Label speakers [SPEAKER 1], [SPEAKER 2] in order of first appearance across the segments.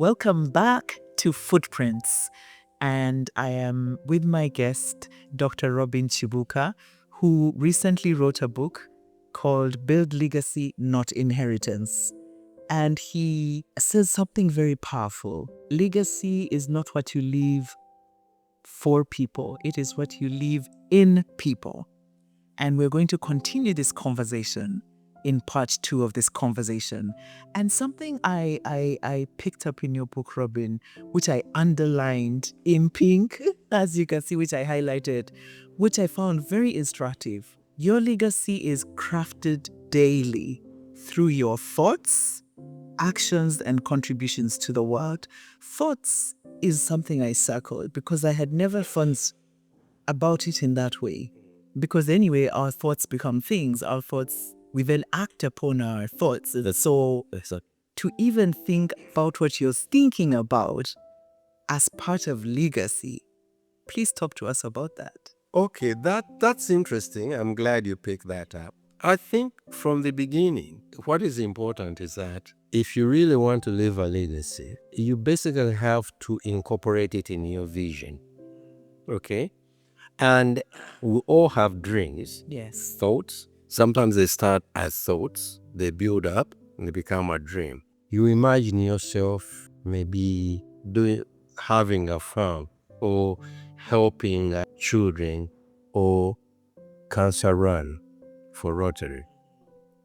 [SPEAKER 1] Welcome back to Footprints. And I am with my guest, Dr. Robin Kibuuka, who recently wrote a book called Build Legacy, Not Inheritance. And he says something very powerful. Legacy is not what you leave for people, it is what you leave in people. And we're going to continue this conversation in part 2 of this conversation. And something I picked up in your book, Robin, which I underlined in pink, as you can see, which I highlighted, which I found very instructive. Your legacy is crafted daily through your thoughts, actions, and contributions to the world. Thoughts is something I circled because I had never thought about it in that way. Because anyway, our thoughts become things. Our thoughts, we then act upon our thoughts. So to even think about what you're thinking about as part of legacy, please talk to us about that.
[SPEAKER 2] Okay, that's interesting. I'm glad you picked that up. I think from the beginning, what is important is that if you really want to leave a legacy, you basically have to incorporate it in your vision. Okay? And we all have dreams,
[SPEAKER 1] Yes.
[SPEAKER 2] thoughts. Sometimes they start as thoughts, they build up, and they become a dream. You imagine yourself maybe having a farm or helping children or cancer run for Rotary.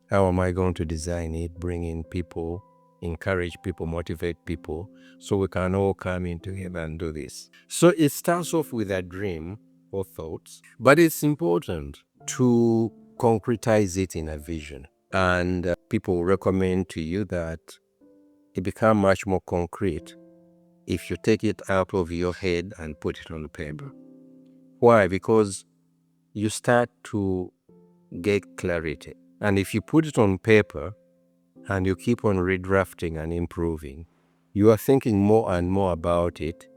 [SPEAKER 2] How am I going to design it, bring in people, encourage people, motivate people, so we can all come in together and do this? So it starts off with a dream or thoughts, but it's important to concretize it in a vision. And people recommend to you that it become much more concrete if you take it out of your head and put it on paper. Why? Because you start to get clarity. And if you put it on paper and you keep on redrafting and improving, you are thinking more and more about it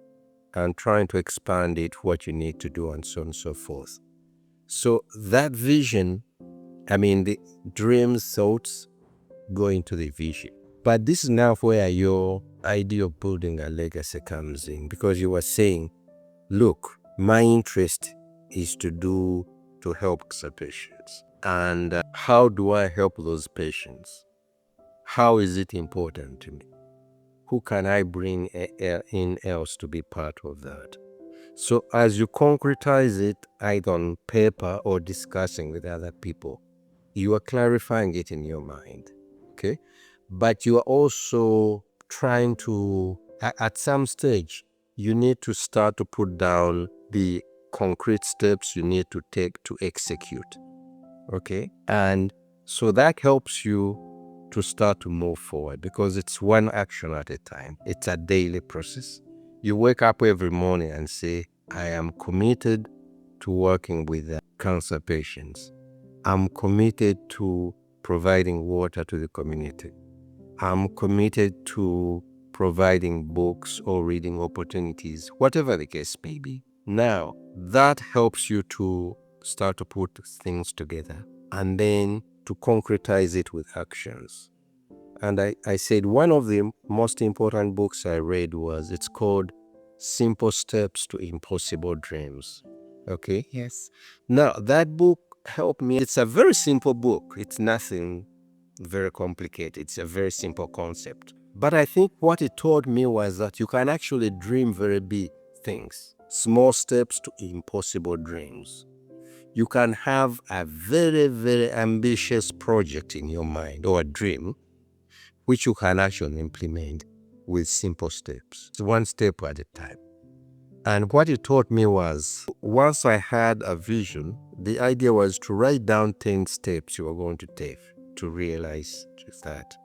[SPEAKER 2] and trying to expand it, what you need to do, and so on and so forth. So that vision, the dreams, thoughts go into the vision. But this is now where your idea of building a legacy comes in, because you were saying, look, my interest is to help cancer patients. And how do I help those patients? How is it important to me? Who can I bring in else to be part of that? So as you concretize it either on paper or discussing with other people, you are clarifying it in your mind, okay? But you are also trying to, at some stage, you need to start to put down the concrete steps you need to take to execute, okay? And so that helps you to start to move forward, because it's one action at a time. It's a daily process. You wake up every morning and say, I am committed to working with cancer patients. I'm committed to providing water to the community. I'm committed to providing books or reading opportunities, whatever the case may be. Now, that helps you to start to put things together and then to concretize it with actions. And I said one of the most important books I read it's called Simple Steps to Impossible Dreams. Okay?
[SPEAKER 1] Yes.
[SPEAKER 2] Now, that book helped me. It's a very simple book. It's nothing very complicated. It's a very simple concept. But I think what it taught me was that you can actually dream very big things. Small steps to impossible dreams. You can have a very, very ambitious project in your mind or a dream, which you can actually implement with simple steps, one step at a time. And what it taught me was, once I had a vision, the idea was to write down 10 steps you are going to take to realize that.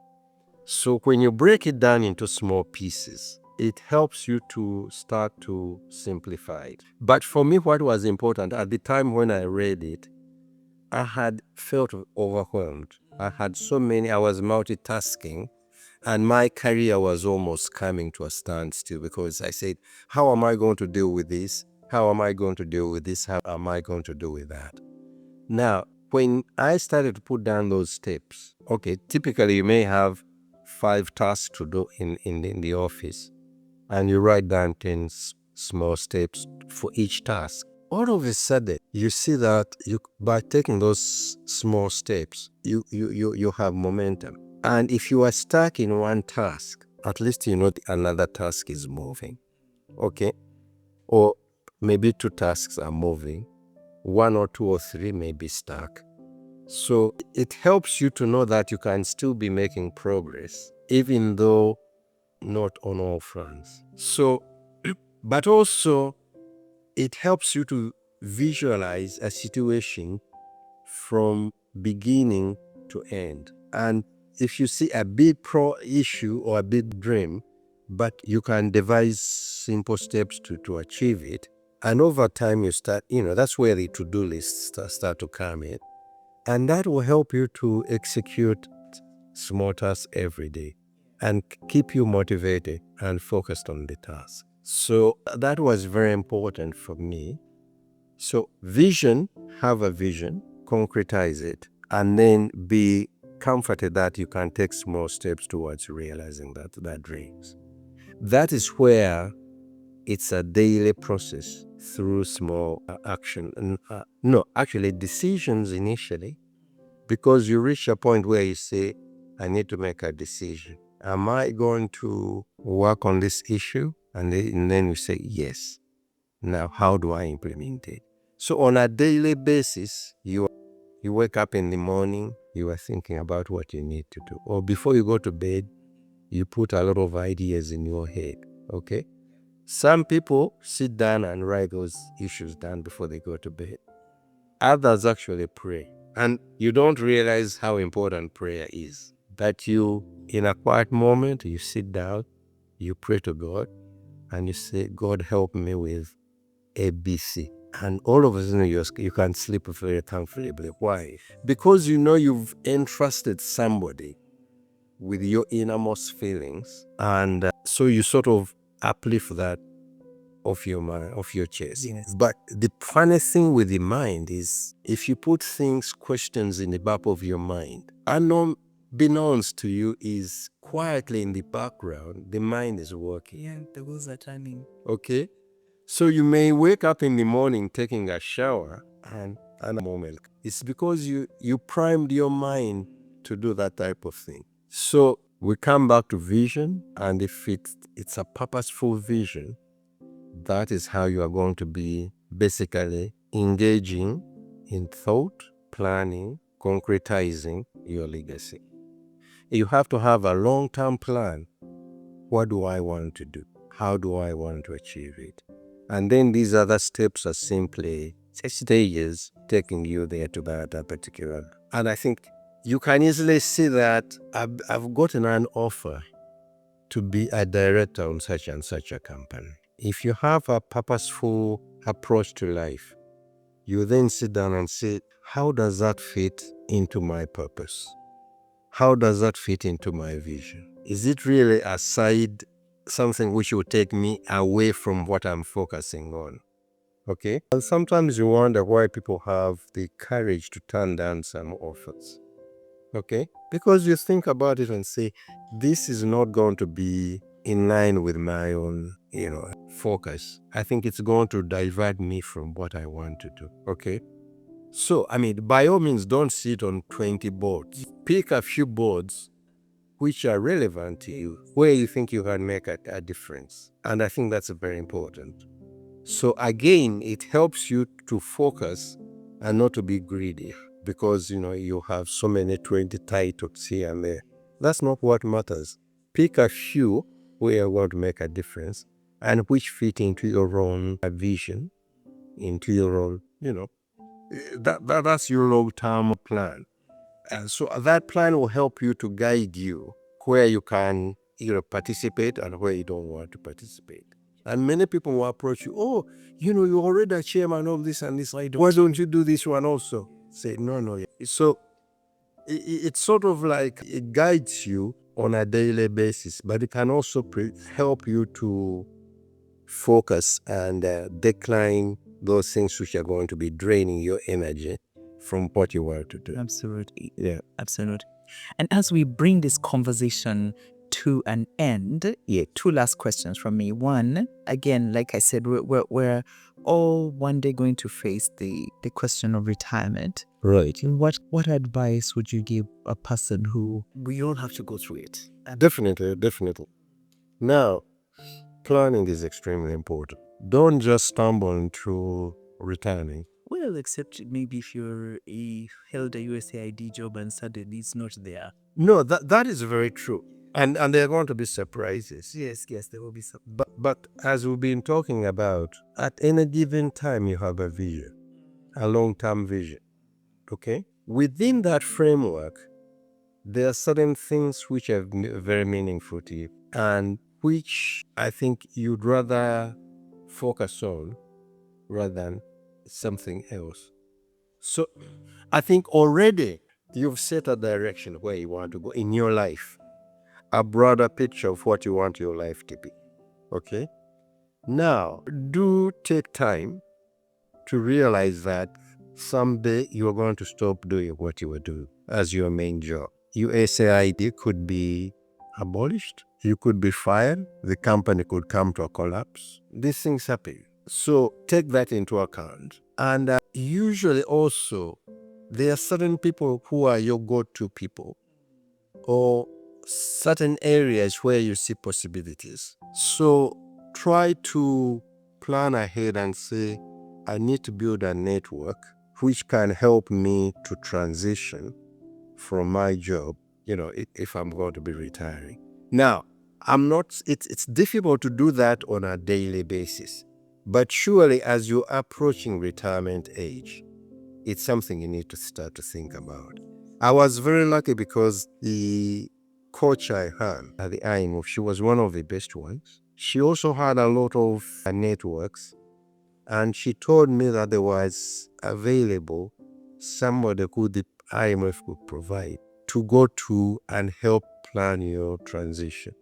[SPEAKER 2] So when you break it down into small pieces, it helps you to start to simplify it. But for me, what was important at the time when I read it, I had felt overwhelmed. I was multitasking, and my career was almost coming to a standstill, because I said, how am I going to deal with this? How am I going to deal with this? How am I going to deal with that? Now, when I started to put down those steps, okay, typically you may have 5 tasks to do in the office, and you write down 10 small steps for each task. All of a sudden, you see that by taking those small steps, you have momentum. And if you are stuck in one task, at least you know another task is moving, okay? Or maybe 2 tasks are moving, 1 or 2 or 3 may be stuck. So it helps you to know that you can still be making progress, even though not on all fronts. So, but also it helps you to visualize a situation from beginning to end. And if you see a big issue or a big dream, but you can devise simple steps to achieve it, and over time you start, that's where the to-do lists start to come in. And that will help you to execute small tasks every day and keep you motivated and focused on the task. So that was very important for me. So have a vision, concretize it, and then be comforted that you can take small steps towards realizing that dreams. That is where it's a daily process through small action. Actually decisions initially, because you reach a point where you say, I need to make a decision. Am I going to work on this issue? And then you say, yes. Now, how do I implement it? So on a daily basis, you wake up in the morning, you are thinking about what you need to do. Or before you go to bed, you put a lot of ideas in your head, okay? Some people sit down and write those issues down before they go to bed. Others actually pray. And you don't realize how important prayer is. That you, in a quiet moment, you sit down, you pray to God, and you say, God, help me with ABC. And all of a sudden, you can sleep very comfortably. Why? Because you know you've entrusted somebody with your innermost feelings. And so you sort of uplift that of your mind, of your chest. Yes. But the funniest thing with the mind is if you put questions in the back of your mind, unbeknownst to you is quietly in the background, the mind is working.
[SPEAKER 1] Yeah, the wheels are turning.
[SPEAKER 2] Okay? So you may wake up in the morning taking a shower and a moment. It's because you primed your mind to do that type of thing. So we come back to vision, and if it's a purposeful vision, that is how you are going to be basically engaging in thought, planning, concretizing your legacy. You have to have a long-term plan. What do I want to do? How do I want to achieve it? And then these other steps are simply stages taking you there to that particular. And I think you can easily see that I've gotten an offer to be a director on such and such a company. If you have a purposeful approach to life, you then sit down and say, how does that fit into my purpose? How does that fit into my vision? Is it really a side, something which will take me away from what I'm focusing on? Okay? And sometimes you wonder why people have the courage to turn down some offers. Okay? Because you think about it and say, this is not going to be in line with my own, focus. I think it's going to divert me from what I want to do. Okay? So, by all means, don't sit on 20 boards. Pick a few boards which are relevant to you, where you think you can make a difference. And I think that's very important. So again, it helps you to focus and not to be greedy, because you have so many 20 titles here and there. That's not what matters. Pick a few where you're going to make a difference and which fit into your own vision, into your own, that's your long-term plan. And so that plan will help you to guide you where you can participate and where you don't want to participate. And many people will approach you, oh, you're already a chairman of this and this. Why don't you do this one also? Say, no. So it's sort of like it guides you on a daily basis, but it can also help you to focus and decline those things which are going to be draining your energy from what you want to do.
[SPEAKER 1] Absolutely.
[SPEAKER 2] Yeah.
[SPEAKER 1] Absolutely. And as we bring this conversation to an end, two last questions from me. One, again, like I said, we're all one day going to face the question of retirement.
[SPEAKER 2] Right.
[SPEAKER 1] And what advice would you give a person who we all have to go through it?
[SPEAKER 2] Definitely. Now, planning is extremely important. Don't just stumble into returning.
[SPEAKER 1] Well, except maybe if you're held a USAID job and suddenly it's not there.
[SPEAKER 2] No, that is very true. And there are going to be surprises.
[SPEAKER 1] Yes, there will be some.
[SPEAKER 2] But as we've been talking about, at any given time you have a vision, a long-term vision. Okay? Within that framework, there are certain things which are very meaningful to you and which I think you'd rather focus on rather than something else. So I think already you've set a direction where you want to go in your life, a broader picture of what you want your life to be. Okay? Now, do take time to realize that someday you're going to stop doing what you were doing as your main job. USAID could be abolished. You could be fired. The company could come to a collapse. These things happen. So take that into account. And usually also, there are certain people who are your go-to people or certain areas where you see possibilities. So try to plan ahead and say, I need to build a network which can help me to transition from my job, if I'm going to be retiring. Now, it's difficult to do that on a daily basis. But surely as you're approaching retirement age, it's something you need to start to think about. I was very lucky because the coach I had at the IMF, she was one of the best ones. She also had a lot of networks, and she told me that there was available somebody who the IMF could provide to go to and help plan your transition.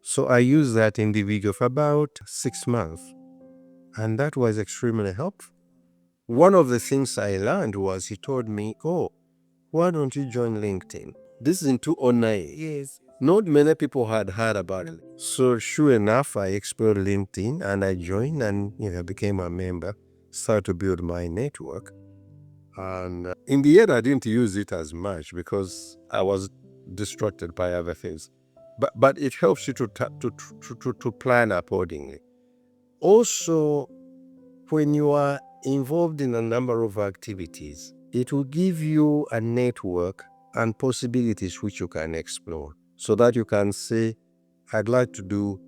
[SPEAKER 2] So I used that individual for about 6 months, and that was extremely helpful. One of the things I learned was he told me, why don't you join LinkedIn? This is in 2009.
[SPEAKER 1] Yes.
[SPEAKER 2] Not many people had heard about it. So sure enough, I explored LinkedIn and I joined and became a member, started to build my network. And in the end, I didn't use it as much because I was distracted by other things. But it helps you to plan accordingly. Also, when you are involved in a number of activities, it will give you a network and possibilities which you can explore so that you can say, I'd like to do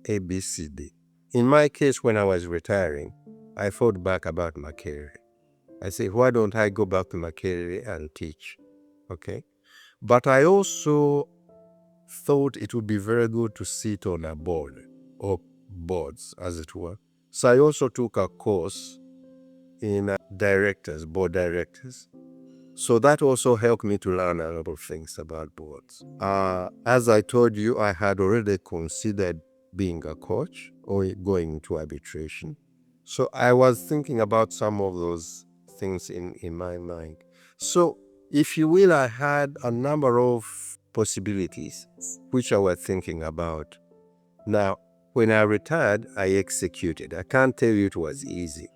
[SPEAKER 2] A, B, C, D. In my case, when I was retiring, I thought back about my career. I say, why don't I go back to my career and teach? Okay. But I also thought it would be very good to sit on a board or boards, as it were. So I also took a course in board directors. So that also helped me to learn a lot of things about boards. As I told you, I had already considered being a coach or going into arbitration. So I was thinking about some of those things in my mind. So if you will, I had a number of possibilities which I was thinking about. Now, when I retired, I executed. I can't tell you it was easy.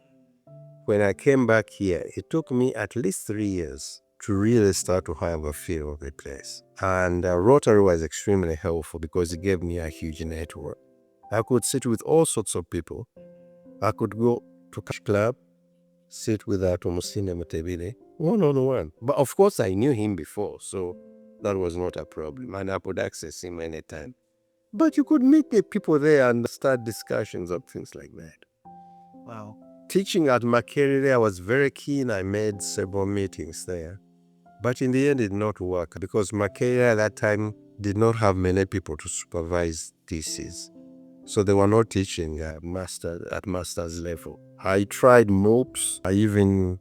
[SPEAKER 2] When I came back here, it took me at least 3 years to really start to have a feel of the place. And Rotary was extremely helpful because it gave me a huge network. I could sit with all sorts of people. I could go to Cash Club, sit with Tomusine Mutebile, one-on-one. But of course, I knew him before, so that was not a problem. And I could access him anytime. But you could meet the people there and start discussions of things like that.
[SPEAKER 1] Wow.
[SPEAKER 2] Teaching at Makerere, I was very keen. I made several meetings there. But in the end, it did not work because Makerere at that time did not have many people to supervise theses. So they were not teaching at master's level. I tried MOOCs. I even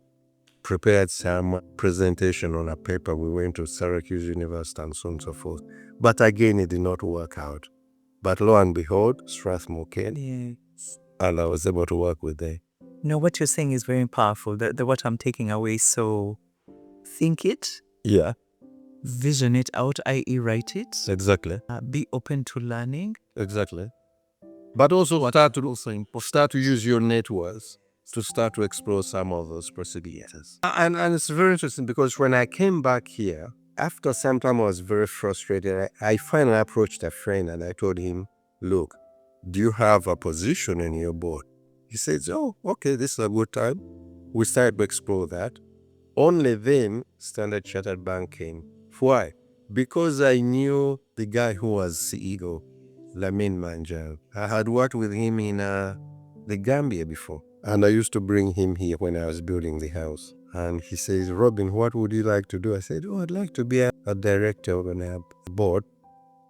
[SPEAKER 2] prepared some presentation on a paper. We went to Syracuse University and so on and so forth. But again, it did not work out. But lo and behold, Strathmore came,
[SPEAKER 1] Yes.
[SPEAKER 2] and I was able to work with them.
[SPEAKER 1] No, what you're saying is very powerful. The what I'm taking away is so think it,
[SPEAKER 2] Yeah,
[SPEAKER 1] vision it out, i.e. write it,
[SPEAKER 2] exactly.
[SPEAKER 1] be open to learning.
[SPEAKER 2] Exactly. But also start to use your networks to start to explore some of those possibilities. And it's very interesting because when I came back here, after some time I was very frustrated. I finally approached a friend and I told him, look, do you have a position in your board? He says, oh, okay, this is a good time. We started to explore that. Only then Standard Chartered Bank came. Why? Because I knew the guy who was CEO, Lamin Manjal. I had worked with him in the Gambia before. And I used to bring him here when I was building the house. And he says, Robin, what would you like to do? I said, oh, I'd like to be a director on a board.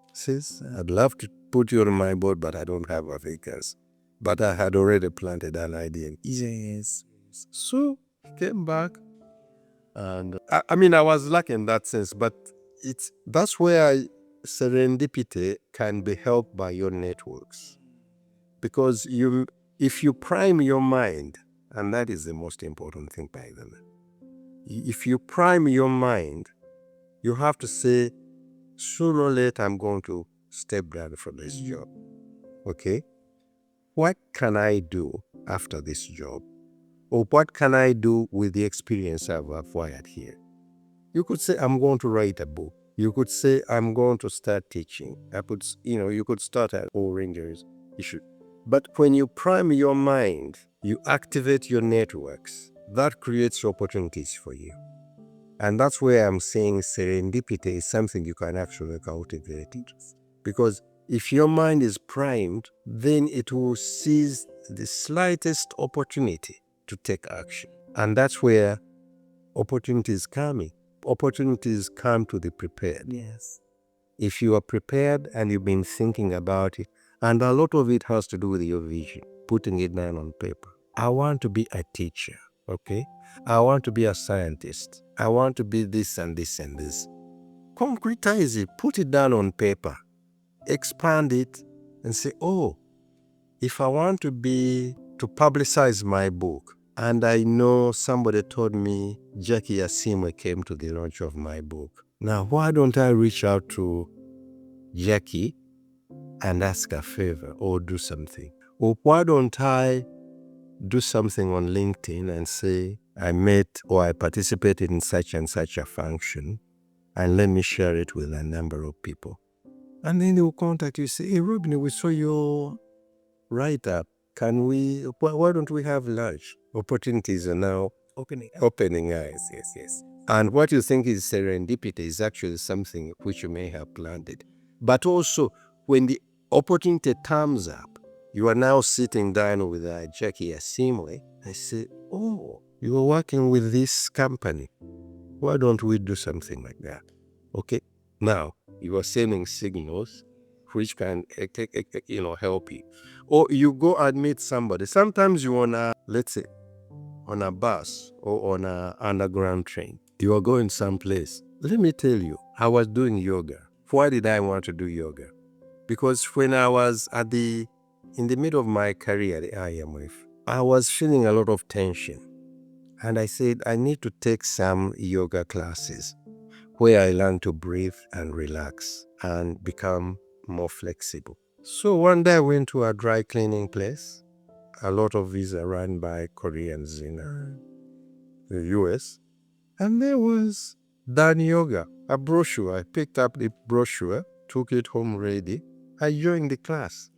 [SPEAKER 2] He says, I'd love to put you on my board, but I don't have a vacancy. But I had already planted an idea. Yes. So he came back. And I mean, I was lucky in that sense, but that's where serendipity can be helped by your networks. Because if you prime your mind, and that is the most important thing, by the way, if you prime your mind, you have to say, sooner or later, I'm going to step down from this job. Okay? What can I do after this job? Or what can I do with the experience I've acquired here? You could say, I'm going to write a book. You could say, I'm going to start teaching. You could start at all Rangers issue. But when you prime your mind, you activate your networks, that creates opportunities for you. And that's where I'm saying serendipity is something you can actually cultivate. Because if your mind is primed, then it will seize the slightest opportunity to take action. And that's where opportunities coming. Opportunities come to the prepared.
[SPEAKER 1] Yes.
[SPEAKER 2] If you are prepared and you've been thinking about it, and a lot of it has to do with your vision, putting it down on paper. I want to be a teacher, okay? I want to be a scientist. I want to be this and this and this. Concretize it, put it down on paper, expand it, and say, oh, if I want to publicize my book, and I know somebody told me Jackie Asimwe came to the launch of my book. Now, why don't I reach out to Jackie and ask a favor or do something? Or why don't I do something on LinkedIn and say, I met or I participated in such and such a function, and let me share it with a number of people. And then they will contact you, say, hey, Robin, we saw your write-up. Why don't we have lunch? Opportunities are now opening eyes. Yes. And what you think is serendipity is actually something which you may have planted. But also, when the opportunity comes up, you are now sitting down with Jackie Asimwe and say, oh, you are working with this company. Why don't we do something like that? Okay. Now, you are sending signals which can help you. Or you go and meet somebody. Sometimes you let's say, on a bus or on an underground train. You are going someplace. Let me tell you, I was doing yoga. Why did I want to do yoga? Because when I was in the middle of my career at IMF, I was feeling a lot of tension. And I said, I need to take some yoga classes where I learn to breathe and relax and become more flexible. So one day I went to a dry cleaning place. A lot of these are run by Koreans in the US. And there was Dan Yoga, a brochure. I picked up the brochure, took it home ready. I joined the class.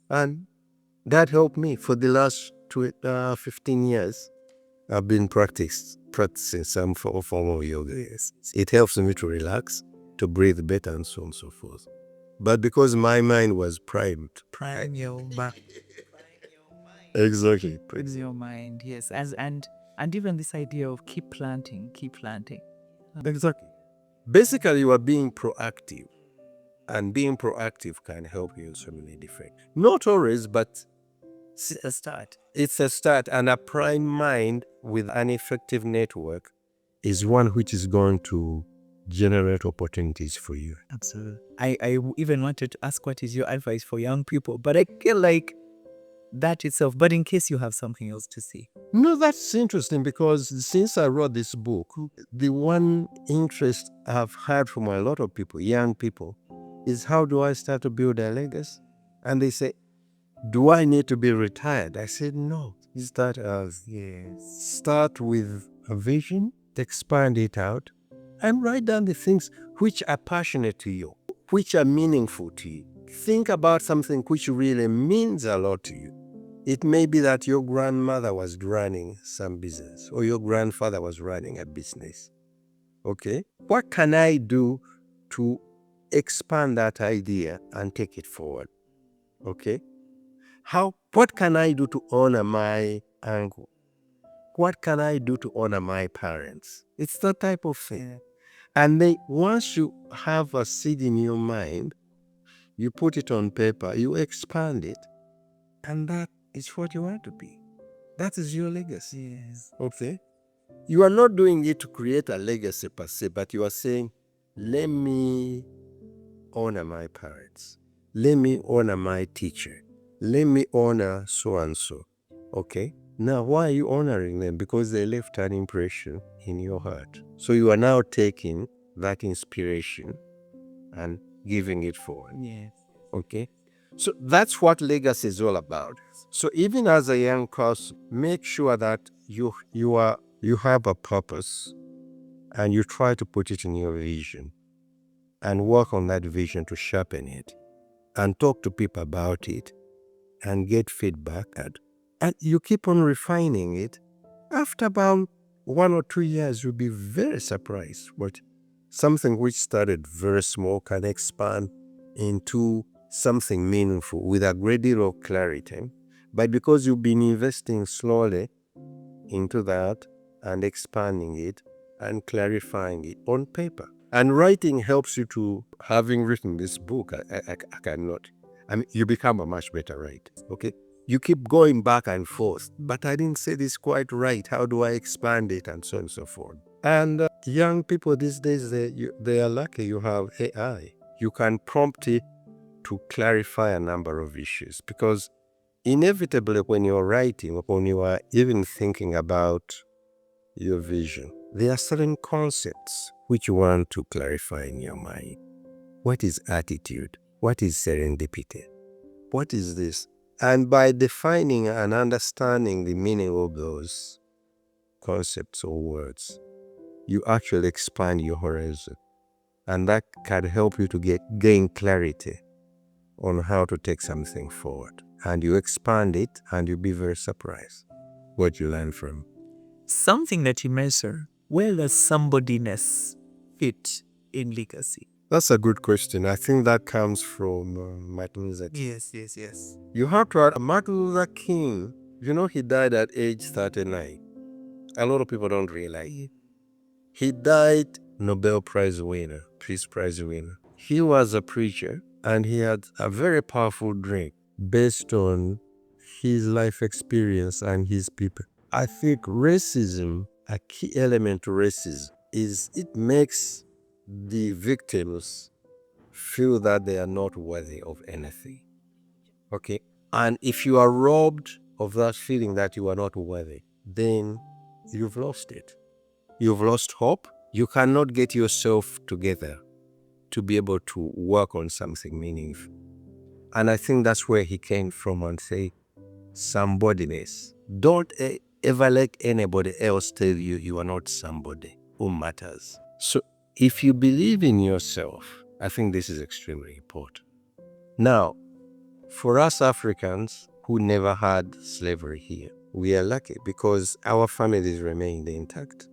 [SPEAKER 2] And that helped me for the last 15 years. I've been practicing some form of yoga. Yes. It helps me to relax, to breathe better, and so on and so forth. But because my mind was primed.
[SPEAKER 1] Prime your mind.
[SPEAKER 2] Exactly.
[SPEAKER 1] Prime your mind, yes. And even this idea of keep planting.
[SPEAKER 2] Exactly. Basically, you are being proactive. And being proactive can help you in so many different. Not always, but
[SPEAKER 1] it's a start.
[SPEAKER 2] It's a start. And a prime mind with an effective network is one which is going to generate opportunities for you.
[SPEAKER 1] Absolutely. I even wanted to ask what is your advice for young people, but I feel like that itself. But in case you have something else to say.
[SPEAKER 2] No, that's interesting because since I wrote this book, the one interest I've had from a lot of people, young people, is how do I start to build a legacy? And they say, do I need to be retired? I said, no. You start start with a vision, expand it out, and write down the things which are passionate to you, which are meaningful to you. Think about something which really means a lot to you. It may be that your grandmother was running some business or your grandfather was running a business. Okay? What can I do to expand that idea and take it forward? Okay? What can I do to honor my uncle? What can I do to honor my parents? It's that type of thing. And then once you have a seed in your mind, you put it on paper, you expand it, and that is what you want to be. That is your legacy.
[SPEAKER 1] Yes.
[SPEAKER 2] Okay? You are not doing it to create a legacy per se, but you are saying, let me honor my parents. Let me honor my teacher. Let me honor so and so. Okay? Now, why are you honoring them? Because they left an impression in your heart. So you are now taking that inspiration and giving it forward.
[SPEAKER 1] Yes.
[SPEAKER 2] Okay? So that's what legacy is all about. So even as a young person, make sure that you have a purpose and you try to put it in your vision and work on that vision to sharpen it and talk to people about it and get feedback and you keep on refining it. After about 1 or 2 years, you'll be very surprised what something which started very small can expand into something meaningful with a great deal of clarity. But because you've been investing slowly into that and expanding it and clarifying it on paper. And writing helps you to, having written this book, I cannot, you become a much better writer, okay? You keep going back and forth, but I didn't say this quite right. How do I expand it and so on and so forth? And young people these days, they are lucky you have AI. You can prompt it to clarify a number of issues because inevitably when you're writing, when you are even thinking about your vision, there are certain concepts which you want to clarify in your mind. What is attitude? What is serendipity? What is this? And by defining and understanding the meaning of those concepts or words, you actually expand your horizon. And that can help you to gain clarity on how to take something forward. And you expand it and you'll be very surprised what you learn from.
[SPEAKER 1] Something that you mentioned, where does somebodyness fit in legacy?
[SPEAKER 2] That's a good question. I think that comes from Martin Luther King.
[SPEAKER 1] Yes.
[SPEAKER 2] You have to add Martin Luther King, he died at age 39. A lot of people don't realize it. He died Nobel Prize winner, Peace Prize winner. He was a preacher and he had a very powerful dream based on his life experience and his people. I think racism, a key element to racism, is it makes the victims feel that they are not worthy of anything. Okay? And if you are robbed of that feeling that you are not worthy, then you've lost it. You've lost hope. You cannot get yourself together to be able to work on something meaningful. And I think that's where he came from and say, somebodyness. Don't ever let anybody else tell you you are not somebody who matters. So if you believe in yourself, I think this is extremely important. Now, for us Africans who never had slavery here, we are lucky because our families remained intact.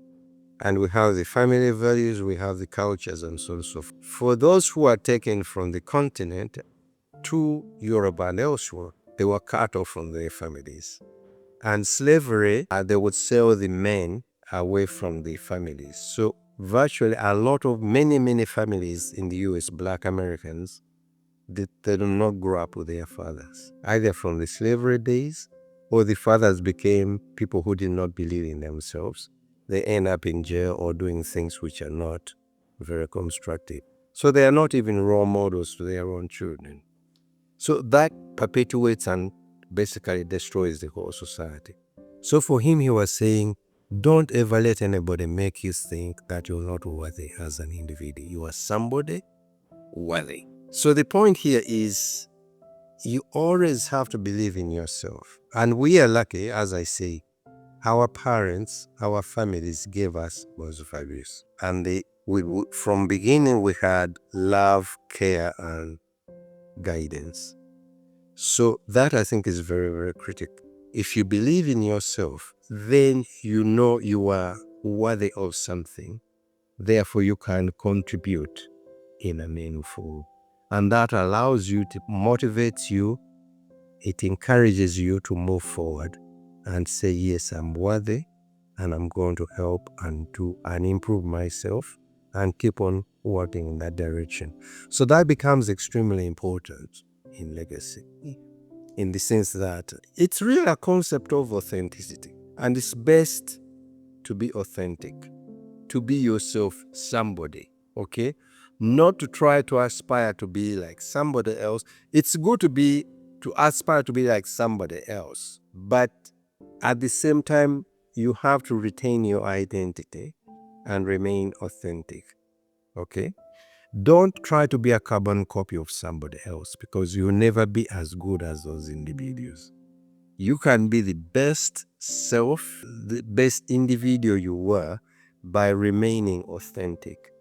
[SPEAKER 2] And we have the family values, we have the cultures and so on and so forth. For those who are taken from the continent to Europe and elsewhere, they were cut off from their families. And slavery, they would sell the men away from the families. So virtually many families in the US, Black Americans, they do not grow up with their fathers, either from the slavery days or the fathers became people who did not believe in themselves. They end up in jail or doing things which are not very constructive. So they are not even role models to their own children. So that perpetuates and basically destroys the whole society. So for him, he was saying, don't ever let anybody make you think that you're not worthy as an individual. You are somebody worthy. So the point here is you always have to believe in yourself. And we are lucky, as I say, our parents, our families gave us those values. And from beginning, we had love, care, and guidance. So that, I think, is very, very critical. If you believe in yourself, then you know you are worthy of something. Therefore, you can contribute in a meaningful way. And that allows you to motivate you. It encourages you to move forward and say, yes, I'm worthy, and I'm going to help and do and improve myself and keep on working in that direction. So that becomes extremely important in legacy, in the sense that it's really a concept of authenticity. And it's best to be authentic, to be yourself, somebody, okay? Not to try to aspire to be like somebody else. It's good to aspire to be like somebody else, but at the same time, you have to retain your identity and remain authentic, okay? Don't try to be a carbon copy of somebody else, because you'll never be as good as those individuals. You can be the best self, the best individual you were, by remaining authentic,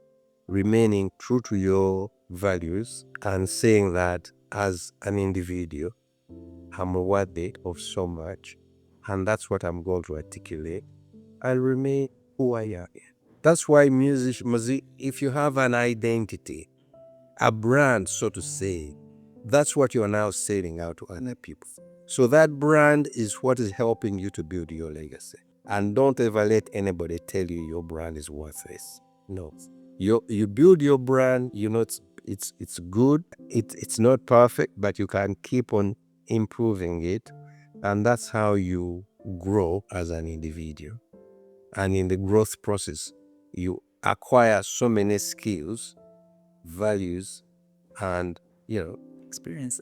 [SPEAKER 2] remaining true to your values, and saying that as an individual, I'm worthy of so much, and that's what I'm going to articulate. I'll remain who I am. That's why music, if you have an identity, a brand, so to say, that's what you're now selling out to other people. So that brand is what is helping you to build your legacy. And don't ever let anybody tell you your brand is worthless. No. You build your brand, you know it's good. It's not perfect, but you can keep on improving it. And that's how you grow as an individual. And in the growth process, you acquire so many skills, values, and
[SPEAKER 1] Experience.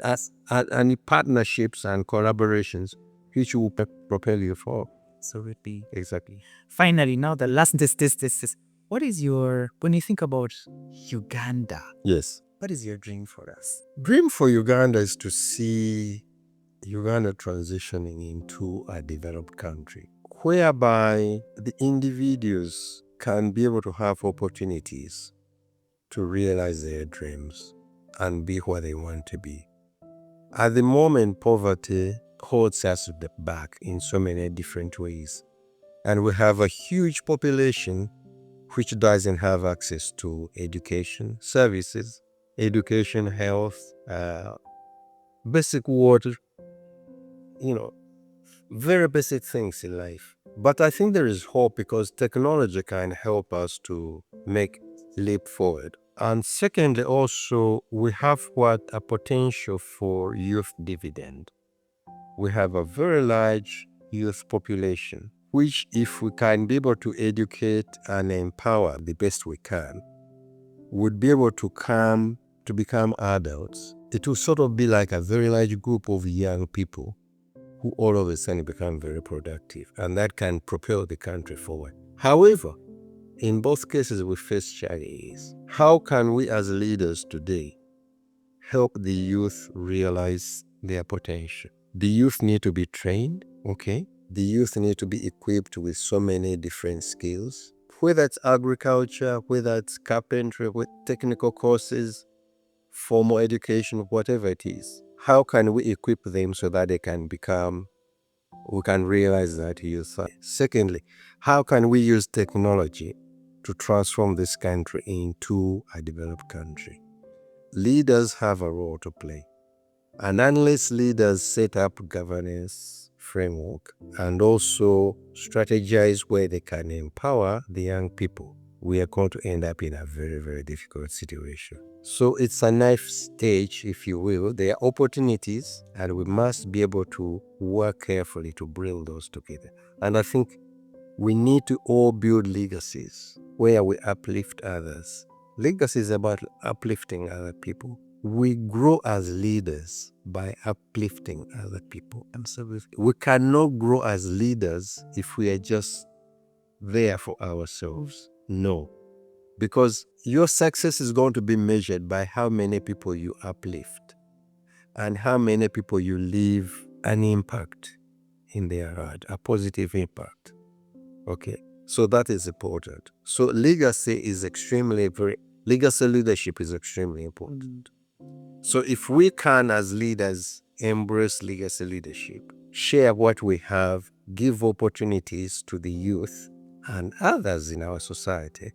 [SPEAKER 2] and partnerships and collaborations which will propel you forward.
[SPEAKER 1] Absolutely.
[SPEAKER 2] Exactly.
[SPEAKER 1] Finally, now the last this. What is when you think about Uganda,
[SPEAKER 2] Yes.
[SPEAKER 1] what is your dream for us?
[SPEAKER 2] Dream for Uganda is to see Uganda transitioning into a developed country, whereby the individuals can be able to have opportunities to realize their dreams and be what they want to be. At the moment, poverty holds us back in so many different ways. And we have a huge population which doesn't have access to education services, education, health, basic water, very basic things in life. But I think there is hope, because technology can help us to make leap forward. And secondly, also, we have a potential for youth dividend. We have a very large youth population, which, if we can be able to educate and empower the best we can, would be able to become adults. It will sort of be like a very large group of young people who all of a sudden become very productive, and that can propel the country forward. However, in both cases, we face challenges. How can we as leaders today help the youth realize their potential? The youth need to be trained, okay? The youth need to be equipped with so many different skills, whether it's agriculture, whether it's carpentry, with technical courses, formal education, whatever it is. How can we equip them so that we can realize that youth? Secondly, how can we use technology to transform this country into a developed country? Leaders have a role to play. And unless leaders set up governance framework and also strategize where they can empower the young people, we are going to end up in a very, very difficult situation. So it's a knife stage, if you will. There are opportunities, and we must be able to work carefully to bring those together. And I think we need to all build legacies where we uplift others. Legacy is about uplifting other people. We grow as leaders by uplifting other people. And so we cannot grow as leaders if we are just there for ourselves. No. Because your success is going to be measured by how many people you uplift and how many people you leave an impact in their heart, a positive impact. Okay. So that is important. So legacy leadership is extremely important. So if we can, as leaders, embrace legacy leadership, share what we have, give opportunities to the youth and others in our society,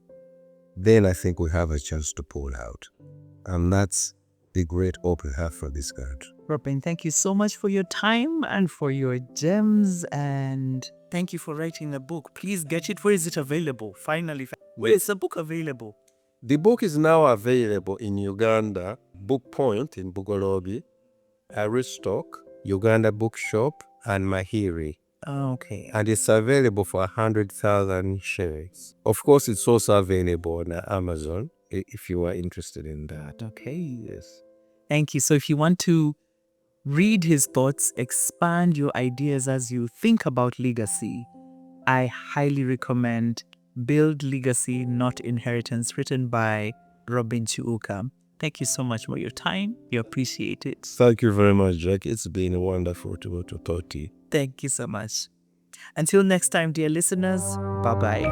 [SPEAKER 2] then I think we have a chance to pull out. And that's the great hope we have for this country.
[SPEAKER 1] Robin, thank you so much for your time and for your gems, and thank you for writing a book. Please get it. Where is it available? Finally, where is the book available?
[SPEAKER 2] The book is now available in Uganda, Book Point in Bugolobi, Aristoc, Uganda Bookshop, and Mahiri.
[SPEAKER 1] Okay.
[SPEAKER 2] And it's available for 100,000 shares. Of course, it's also available on Amazon if you are interested in that.
[SPEAKER 1] Okay.
[SPEAKER 2] Yes.
[SPEAKER 1] Thank you. So if you want to read his thoughts, expand your ideas as you think about legacy, I highly recommend Build Legacy, Not Inheritance, written by Robin Kibuuka. Thank you so much for your time. We appreciate it.
[SPEAKER 2] Thank you very much, Jack. It's been wonderful to talk to you.
[SPEAKER 1] Thank you so much. Until next time, dear listeners, bye-bye.